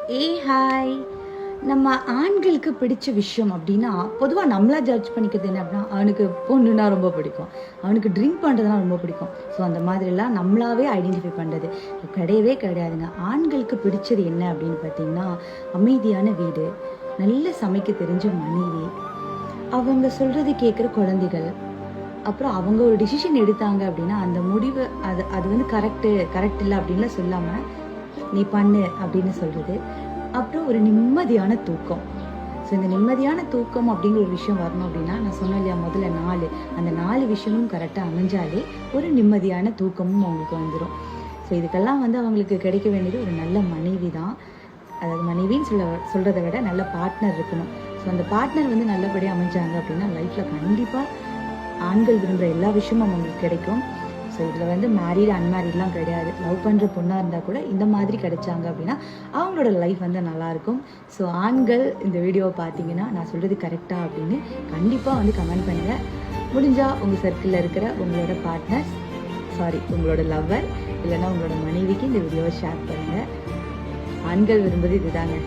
Hi. நம்ம ஆண்களுக்கு பிடிச்ச விஷயம் அப்படின்னா பொதுவாக நம்மளா ஜட்ஜ் பண்ணிக்கிறது என்ன அப்படின்னா, அவனுக்கு பொண்ணுன்னா ரொம்ப பிடிக்கும், அவனுக்கு ட்ரிங்க் பண்ணுறதுனா ரொம்ப பிடிக்கும். ஸோ அந்த மாதிரிலாம் நம்மளாவே ஐடென்டிஃபை பண்ணுறது கிடையவே கிடையாதுங்க. ஆண்களுக்கு பிடிச்சது என்ன அப்படின்னு பார்த்தீங்கன்னா, அமைதியான வீடு, நல்ல சமைக்க தெரிஞ்ச மனைவி, அவங்க சொல்கிறது கேட்குற குழந்தைகள், அப்புறம் அவங்க ஒரு டிசிஷன் எடுத்தாங்க அப்படின்னா அந்த முடிவு அது அது வந்து கரெக்ட் இல்லை அப்படின்லாம் சொல்லாமல் நீ பண்ணு அப்படின்னு சொல்கிறது. அப்புறம் ஒரு நிம்மதியான தூக்கம். ஸோ இந்த நிம்மதியான தூக்கம் அப்படிங்கிற ஒரு விஷயம் வரணும் அப்படின்னா, நான் சொன்னேன் இல்லையா முதல்ல 4, அந்த 4 விஷயமும் கரெக்டாக அமைஞ்சாலே ஒரு நிம்மதியான தூக்கமும் அவங்களுக்கு வந்துடும். ஸோ இதுக்கெல்லாம் வந்து அவங்களுக்கு கிடைக்க வேண்டியது ஒரு நல்ல மனைவி தான். அதாவது மனைவின்னு சொல்கிறத விட நல்ல பார்ட்னர் இருக்கணும். ஸோ அந்த பார்ட்னர் வந்து நல்லபடியாக அமைஞ்சாங்க அப்படின்னா லைஃப்பில் கண்டிப்பாக ஆண்கள் விரும்புகிற எல்லா விஷயமும் அவங்களுக்கு கிடைக்கும். ஸோ இதில் வந்து மேரீடு அன்மேரீட்லாம் கிடையாது. லவ் பண்ணுற பொண்ணாக இருந்தால் கூட இந்த மாதிரி கிடைச்சாங்க அப்படின்னா அவங்களோட லைஃப் வந்து நல்லாயிருக்கும். ஸோ ஆண்கள் இந்த வீடியோவை பார்த்தீங்கன்னா நான் சொல்கிறது கரெக்டாக அப்படின்னு கண்டிப்பாக வந்து கமெண்ட் பண்ணுங்கள். முடிஞ்சால் உங்கள் சர்க்கிளில் இருக்கிற உங்களோட பார்ட்னர்ஸ், உங்களோட லவ்வர் இல்லைன்னா உங்களோட மனைவிக்கு இந்த வீடியோவை ஷேர் பண்ணுங்கள். ஆண்கள் விரும்புவது இதுதாங்க.